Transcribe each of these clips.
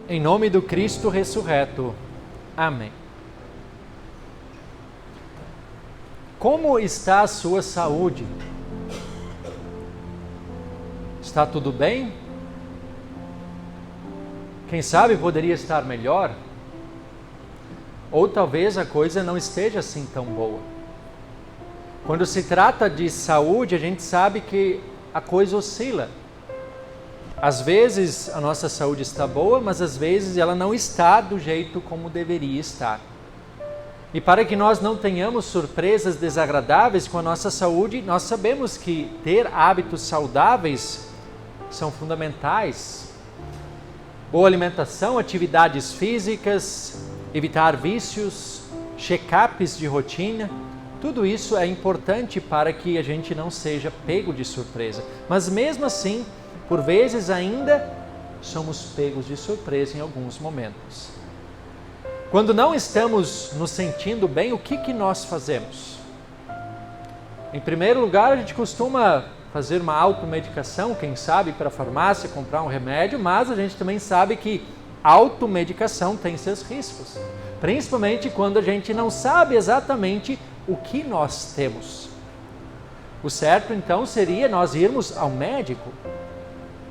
Em nome do Cristo ressurreto. Amém. Como está a sua saúde? Está tudo bem? Quem sabe poderia estar melhor? Ou talvez a coisa não esteja assim tão boa. Quando se trata de saúde, a gente sabe que a coisa oscila. Às vezes a nossa saúde está boa, mas às vezes ela não está do jeito como deveria estar. E para que nós não tenhamos surpresas desagradáveis com a nossa saúde, nós sabemos que ter hábitos saudáveis são fundamentais. Boa alimentação, atividades físicas, evitar vícios, check-ups de rotina, tudo isso é importante para que a gente não seja pego de surpresa. Mas mesmo assim, por vezes ainda somos pegos de surpresa em alguns momentos. Quando não estamos nos sentindo bem, o que nós fazemos? Em primeiro lugar, a gente costuma fazer uma automedicação, quem sabe para a farmácia comprar um remédio, mas a gente também sabe que automedicação tem seus riscos. Principalmente quando a gente não sabe exatamente o que nós temos. O certo então seria nós irmos ao médico.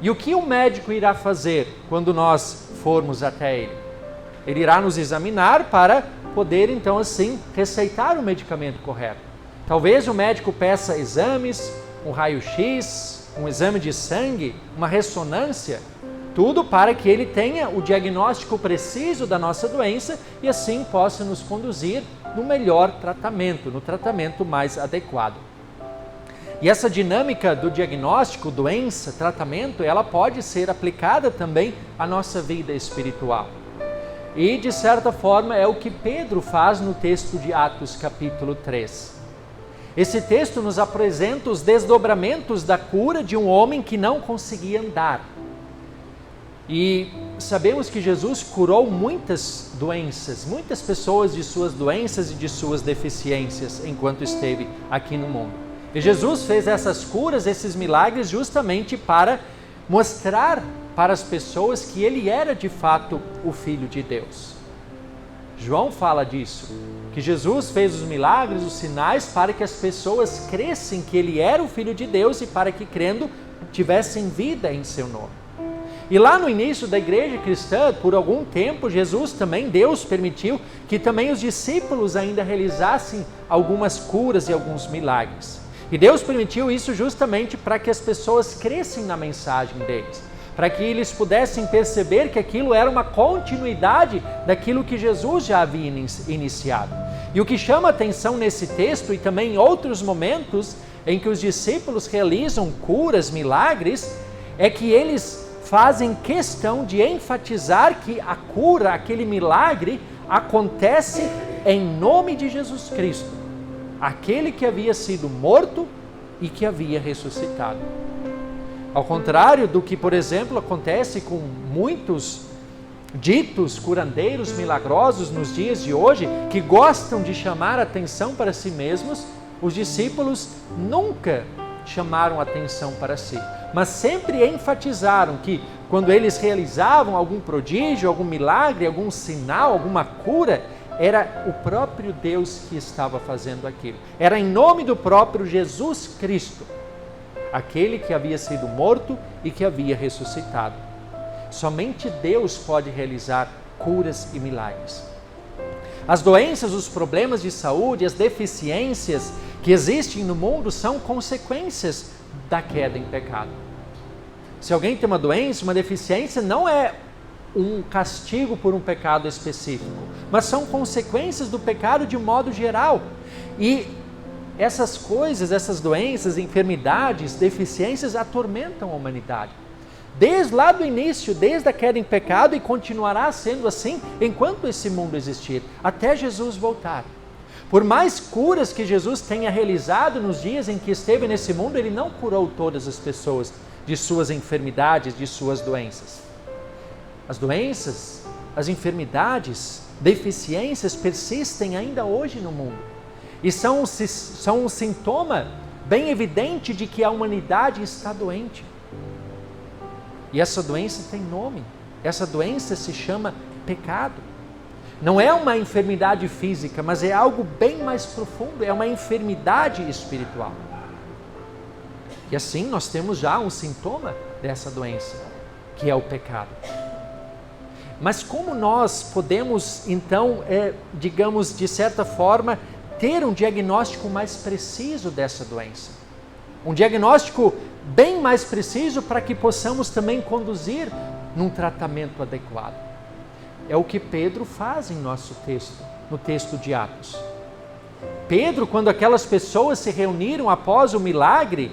E o que o médico irá fazer quando nós formos até ele? Ele irá nos examinar para poder então assim receitar o medicamento correto. Talvez o médico peça exames, um raio-x, um exame de sangue, uma ressonância, tudo para que ele tenha o diagnóstico preciso da nossa doença e assim possa nos conduzir no melhor tratamento, no tratamento mais adequado. E essa dinâmica do diagnóstico, doença, tratamento, ela pode ser aplicada também à nossa vida espiritual. E, de certa forma, é o que Pedro faz no texto de Atos, capítulo 3. Esse texto nos apresenta os desdobramentos da cura de um homem que não conseguia andar. E sabemos que Jesus curou muitas doenças, muitas pessoas de suas doenças e de suas deficiências enquanto esteve aqui no mundo. E Jesus fez essas curas, esses milagres justamente para mostrar para as pessoas que ele era de fato o Filho de Deus. João fala disso, que Jesus fez os milagres, os sinais para que as pessoas crescem que ele era o Filho de Deus e para que crendo tivessem vida em seu nome. E lá no início da igreja cristã, por algum tempo, Deus permitiu que também os discípulos ainda realizassem algumas curas e alguns milagres. E Deus permitiu isso justamente para que as pessoas crescem na mensagem deles, para que eles pudessem perceber que aquilo era uma continuidade daquilo que Jesus já havia iniciado. E o que chama atenção nesse texto e também em outros momentos em que os discípulos realizam curas, milagres, é que eles fazem questão de enfatizar que a cura, aquele milagre, acontece em nome de Jesus Cristo, aquele que havia sido morto e que havia ressuscitado. Ao contrário do que, por exemplo, acontece com muitos ditos curandeiros milagrosos nos dias de hoje, que gostam de chamar atenção para si mesmos, os discípulos nunca chamaram atenção para si, mas sempre enfatizaram que quando eles realizavam algum prodígio, algum milagre, algum sinal, alguma cura, era o próprio Deus que estava fazendo aquilo. Era em nome do próprio Jesus Cristo, aquele que havia sido morto e que havia ressuscitado. Somente Deus pode realizar curas e milagres. As doenças, os problemas de saúde, as deficiências que existem no mundo são consequências da queda em pecado. Se alguém tem uma doença, uma deficiência, não é um castigo por um pecado específico, mas são consequências do pecado de um modo geral. E essas coisas, essas doenças, enfermidades, deficiências atormentam a humanidade. Desde lá do início, desde a queda em pecado, e continuará sendo assim enquanto esse mundo existir, até Jesus voltar. Por mais curas que Jesus tenha realizado nos dias em que esteve nesse mundo, ele não curou todas as pessoas de suas enfermidades, de suas doenças. As doenças, as enfermidades, deficiências persistem ainda hoje no mundo. E são um sintoma bem evidente de que a humanidade está doente. E essa doença tem nome, Essa doença se chama pecado. Não é uma enfermidade física, mas é algo bem mais profundo, é uma enfermidade espiritual. E assim nós temos já um sintoma dessa doença, que é o pecado. Mas como nós podemos, então, digamos, de certa forma, ter um diagnóstico mais preciso dessa doença? Um diagnóstico bem mais preciso para que possamos também conduzir num tratamento adequado. É o que Pedro faz em nosso texto, no texto de Atos. Pedro, quando aquelas pessoas se reuniram após o milagre,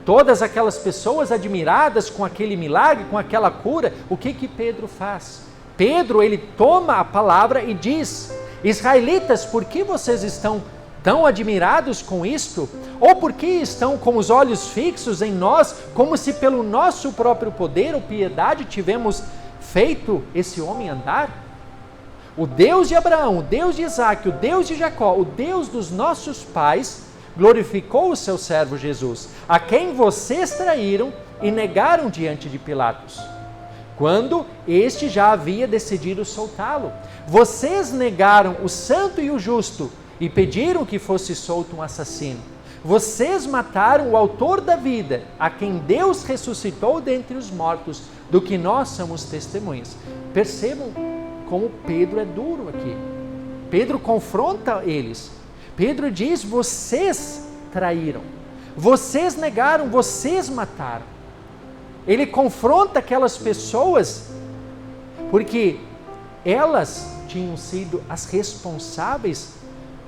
todas aquelas pessoas admiradas com aquele milagre, com aquela cura, o que Pedro faz? Pedro, ele toma a palavra e diz: israelitas, por que vocês estão tão admirados com isto? Ou por que estão com os olhos fixos em nós, como se pelo nosso próprio poder ou piedade tivemos feito esse homem andar? O Deus de Abraão, o Deus de Isaque, o Deus de Jacó, o Deus dos nossos pais, glorificou o seu servo Jesus, a quem vocês traíram e negaram diante de Pilatos, quando este já havia decidido soltá-lo. Vocês negaram o santo e o justo e pediram que fosse solto um assassino. Vocês mataram o autor da vida, a quem Deus ressuscitou dentre os mortos, do que nós somos testemunhas. Percebam como Pedro é duro aqui. Pedro confronta eles. Pedro diz: vocês traíram, vocês negaram, vocês mataram. Ele confronta aquelas pessoas porque elas tinham sido as responsáveis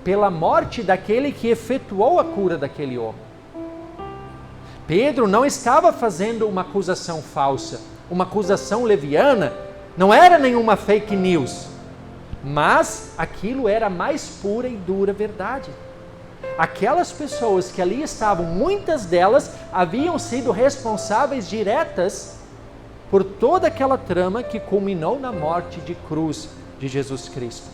pela morte daquele que efetuou a cura daquele homem. Pedro não estava fazendo uma acusação falsa, uma acusação leviana, não era nenhuma fake news, mas aquilo era a mais pura e dura verdade. Aquelas pessoas que ali estavam, muitas delas haviam sido responsáveis diretas por toda aquela trama que culminou na morte de cruz de Jesus Cristo.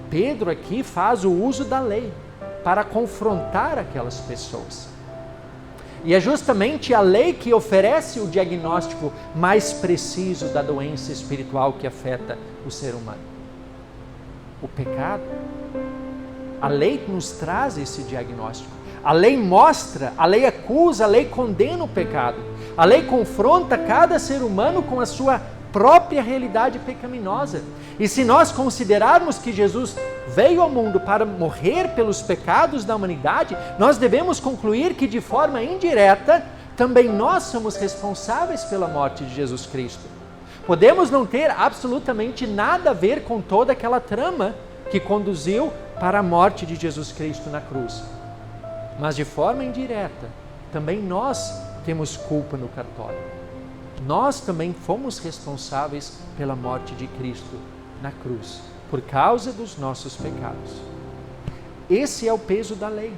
Pedro aqui faz o uso da lei para confrontar aquelas pessoas. E é justamente a lei que oferece o diagnóstico mais preciso da doença espiritual que afeta o ser humano. O pecado. A lei nos traz esse diagnóstico. A lei mostra, a lei acusa, a lei condena o pecado. A lei confronta cada ser humano com a sua própria realidade pecaminosa. E se nós considerarmos que Jesus veio ao mundo para morrer pelos pecados da humanidade, nós devemos concluir que de forma indireta, também nós somos responsáveis pela morte de Jesus Cristo. Podemos não ter absolutamente nada a ver com toda aquela trama que conduziu para a morte de Jesus Cristo na cruz. Mas de forma indireta, também nós temos culpa no cartório. Nós também fomos responsáveis pela morte de Cristo na cruz, por causa dos nossos pecados. Esse é o peso da lei.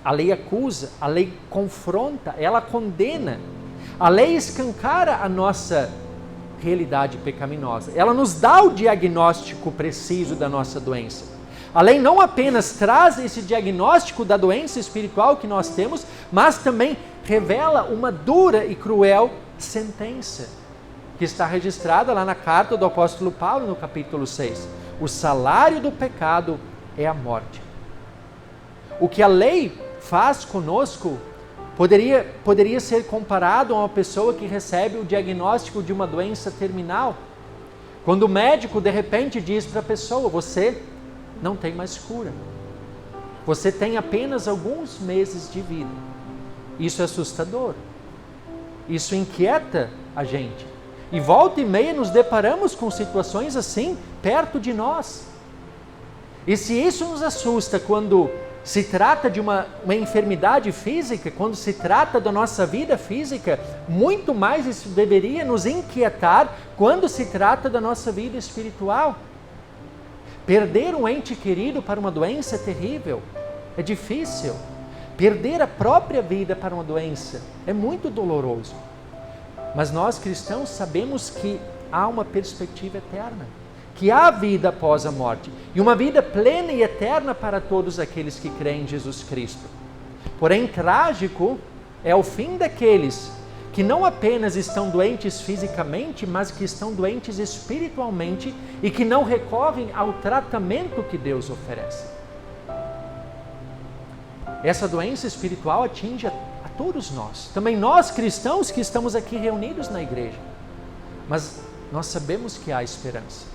A lei acusa, a lei confronta, ela condena. A lei escancara a nossa realidade pecaminosa. Ela nos dá o diagnóstico preciso da nossa doença. A lei não apenas traz esse diagnóstico da doença espiritual que nós temos, mas também revela uma dura e cruel sentença, que está registrada lá na carta do apóstolo Paulo, no capítulo 6. O salário do pecado é a morte. O que a lei faz conosco poderia ser comparado a uma pessoa que recebe o diagnóstico de uma doença terminal. Quando o médico de repente diz para a pessoa: você não tem mais cura. Você tem apenas alguns meses de vida. Isso é assustador. Isso inquieta a gente. E volta e meia nos deparamos com situações assim perto de nós. E se isso nos assusta quando se trata de uma enfermidade física, quando se trata da nossa vida física, muito mais isso deveria nos inquietar quando se trata da nossa vida espiritual. Perder um ente querido para uma doença é terrível, é difícil. Perder a própria vida para uma doença é muito doloroso. Mas nós cristãos sabemos que há uma perspectiva eterna, que há vida após a morte, e uma vida plena e eterna para todos aqueles que creem em Jesus Cristo. Porém, trágico é o fim daqueles que não apenas estão doentes fisicamente, mas que estão doentes espiritualmente e que não recorrem ao tratamento que Deus oferece. Essa doença espiritual atinge a todos nós, também nós cristãos que estamos aqui reunidos na igreja. Mas nós sabemos que há esperança.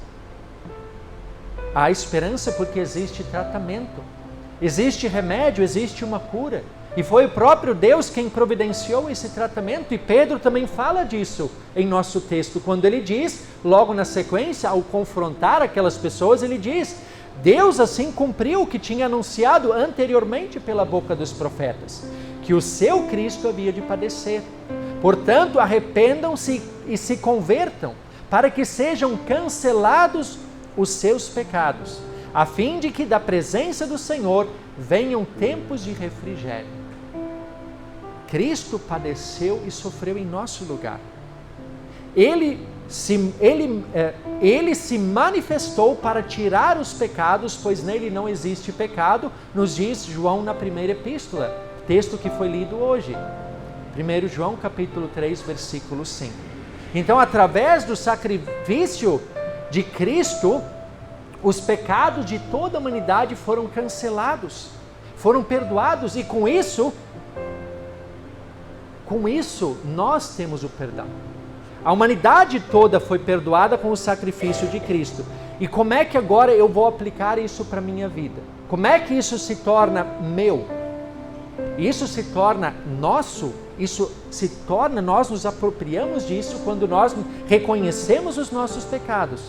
Há esperança porque existe tratamento, existe remédio, existe uma cura. E foi o próprio Deus quem providenciou esse tratamento. E Pedro também fala disso em nosso texto, quando ele diz, logo na sequência, ao confrontar aquelas pessoas, ele diz: Deus assim cumpriu o que tinha anunciado anteriormente pela boca dos profetas, que o seu Cristo havia de padecer. Portanto, arrependam-se e se convertam, para que sejam cancelados os seus pecados, a fim de que da presença do Senhor venham tempos de refrigério. Cristo padeceu e sofreu em nosso lugar. Ele se manifestou para tirar os pecados, pois nele não existe pecado, nos diz João na primeira epístola, texto que foi lido hoje. 1 João capítulo 3, versículo 5. Então, através do sacrifício de Cristo, os pecados de toda a humanidade foram cancelados, foram perdoados, e com isso nós temos o perdão. A humanidade toda foi perdoada com o sacrifício de Cristo. E como é que agora eu vou aplicar isso para a minha vida? Como é que isso se torna meu? Isso se torna nosso? Nós nos apropriamos disso quando nós reconhecemos os nossos pecados.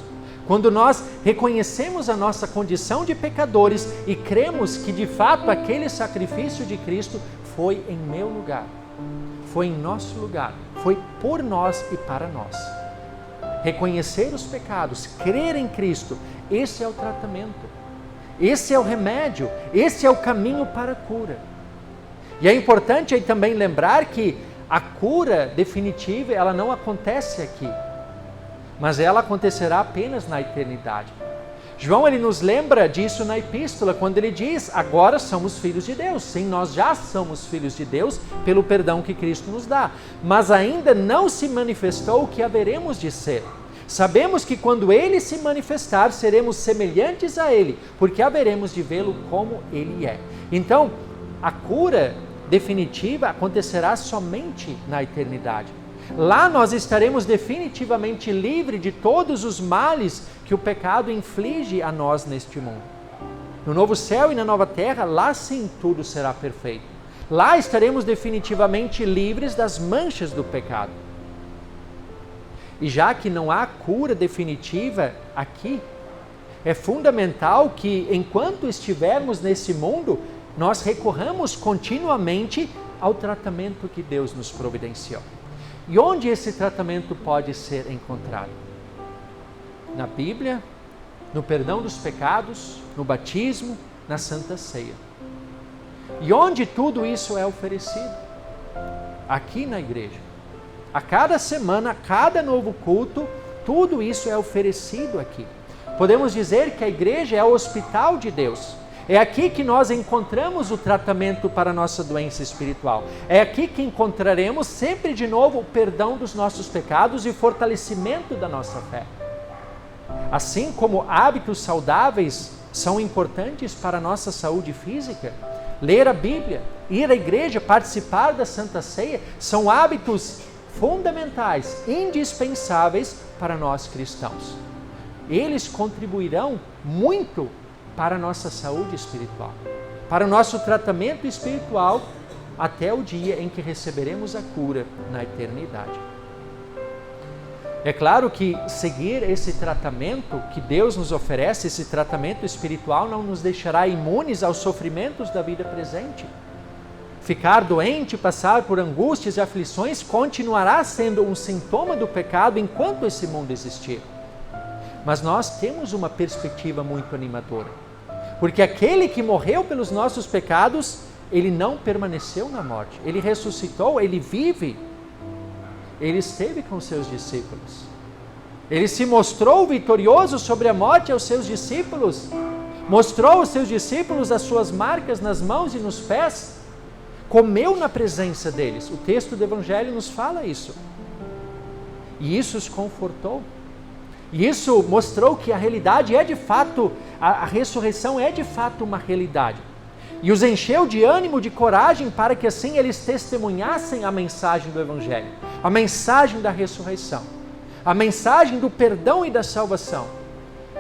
Quando nós reconhecemos a nossa condição de pecadores e cremos que de fato aquele sacrifício de Cristo foi em meu lugar, foi em nosso lugar, foi por nós e para nós. Reconhecer os pecados, crer em Cristo, esse é o tratamento, esse é o remédio, esse é o caminho para a cura. E é importante aí também lembrar que a cura definitiva, ela não acontece aqui, mas ela acontecerá apenas na eternidade. João, ele nos lembra disso na epístola, quando ele diz: agora somos filhos de Deus. Sim, nós já somos filhos de Deus pelo perdão que Cristo nos dá, mas ainda não se manifestou o que haveremos de ser. Sabemos que quando Ele se manifestar, seremos semelhantes a Ele, porque haveremos de vê-lo como Ele é. Então, a cura definitiva acontecerá somente na eternidade. Lá nós estaremos definitivamente livres de todos os males que o pecado inflige a nós neste mundo. No novo céu e na nova terra, lá sim tudo será perfeito. Lá estaremos definitivamente livres das manchas do pecado. E já que não há cura definitiva aqui, é fundamental que enquanto estivermos nesse mundo, nós recorramos continuamente ao tratamento que Deus nos providenciou. E onde esse tratamento pode ser encontrado? Na Bíblia, no perdão dos pecados, no batismo, na Santa Ceia. E onde tudo isso é oferecido? Aqui na igreja. A cada semana, a cada novo culto, tudo isso é oferecido aqui. Podemos dizer que a igreja é o hospital de Deus. É aqui que nós encontramos o tratamento para a nossa doença espiritual. É aqui que encontraremos sempre de novo o perdão dos nossos pecados e o fortalecimento da nossa fé. Assim como hábitos saudáveis são importantes para a nossa saúde física, ler a Bíblia, ir à igreja, participar da Santa Ceia, são hábitos fundamentais, indispensáveis para nós cristãos. Eles contribuirão muito para a nossa saúde espiritual, para o nosso tratamento espiritual, até o dia em que receberemos a cura na eternidade. É claro que seguir esse tratamento que Deus nos oferece, esse tratamento espiritual, não nos deixará imunes aos sofrimentos da vida presente. Ficar doente, passar por angústias e aflições continuará sendo um sintoma do pecado enquanto esse mundo existir. Mas nós temos uma perspectiva muito animadora. Porque aquele que morreu pelos nossos pecados, ele não permaneceu na morte. Ele ressuscitou, ele vive. Ele esteve com seus discípulos. Ele se mostrou vitorioso sobre a morte aos seus discípulos. Mostrou aos seus discípulos as suas marcas nas mãos e nos pés. comeu na presença deles. O texto do Evangelho nos fala isso. E isso os confortou. E isso mostrou que a realidade é de fato, a ressurreição é de fato uma realidade. E os encheu de ânimo, de coragem, para que assim eles testemunhassem a mensagem do Evangelho, a mensagem da ressurreição, a mensagem do perdão e da salvação.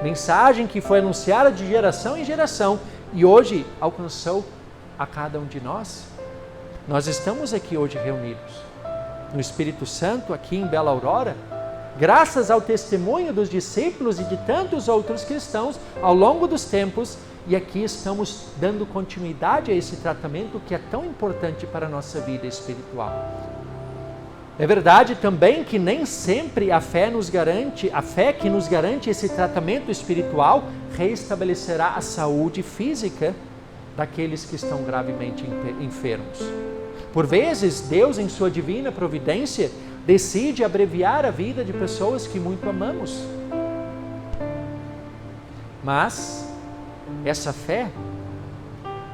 Mensagem que foi anunciada de geração em geração e hoje alcançou a cada um de nós. Nós estamos aqui hoje reunidos no Espírito Santo, aqui em Bela Aurora, graças ao testemunho dos discípulos e de tantos outros cristãos ao longo dos tempos, e aqui estamos dando continuidade a esse tratamento que é tão importante para a nossa vida espiritual. É verdade também que nem sempre a fé que nos garante esse tratamento espiritual reestabelecerá a saúde física daqueles que estão gravemente enfermos. Por vezes, Deus, em sua divina providência, decide abreviar a vida de pessoas que muito amamos. Mas essa fé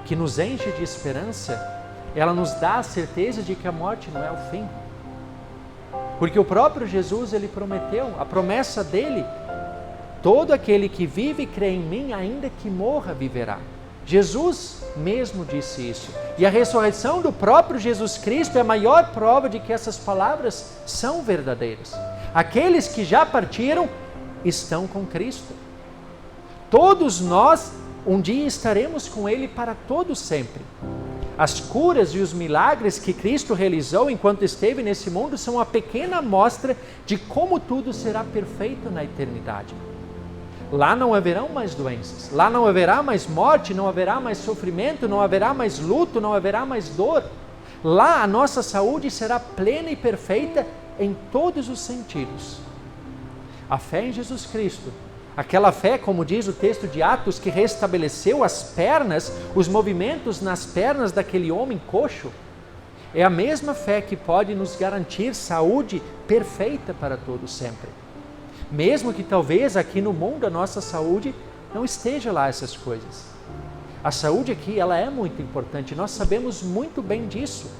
que nos enche de esperança, ela nos dá a certeza de que a morte não é o fim. Porque o próprio Jesus, ele prometeu, a promessa dele, todo aquele que vive e crê em mim, ainda que morra, viverá. Jesus mesmo disse isso. E a ressurreição do próprio Jesus Cristo é a maior prova de que essas palavras são verdadeiras. Aqueles que já partiram estão com Cristo. Todos nós um dia estaremos com Ele para todo sempre. As curas e os milagres que Cristo realizou enquanto esteve nesse mundo são uma pequena amostra de como tudo será perfeito na eternidade. Lá não haverão mais doenças, lá não haverá mais morte, não haverá mais sofrimento, não haverá mais luto, não haverá mais dor. Lá a nossa saúde será plena e perfeita em todos os sentidos. A fé em Jesus Cristo, aquela fé, como diz o texto de Atos, que restabeleceu as pernas, os movimentos nas pernas daquele homem coxo, é a mesma fé que pode nos garantir saúde perfeita para todo sempre. Mesmo que talvez aqui no mundo a nossa saúde não esteja lá essas coisas. A saúde aqui, ela é muito importante, nós sabemos muito bem disso.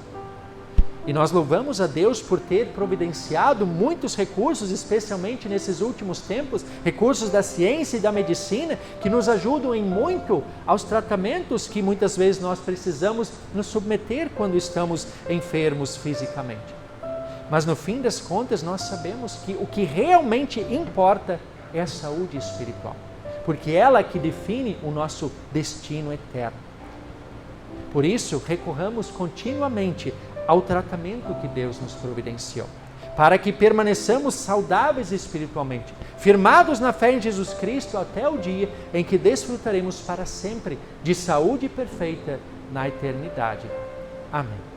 E nós louvamos a Deus por ter providenciado muitos recursos, especialmente nesses últimos tempos, recursos da ciência e da medicina, que nos ajudam em muito aos tratamentos que muitas vezes nós precisamos nos submeter quando estamos enfermos fisicamente. Mas no fim das contas nós sabemos que o que realmente importa é a saúde espiritual, porque ela é que define o nosso destino eterno. Por isso, recorramos continuamente ao tratamento que Deus nos providenciou, para que permaneçamos saudáveis espiritualmente, firmados na fé em Jesus Cristo até o dia em que desfrutaremos para sempre de saúde perfeita na eternidade. Amém.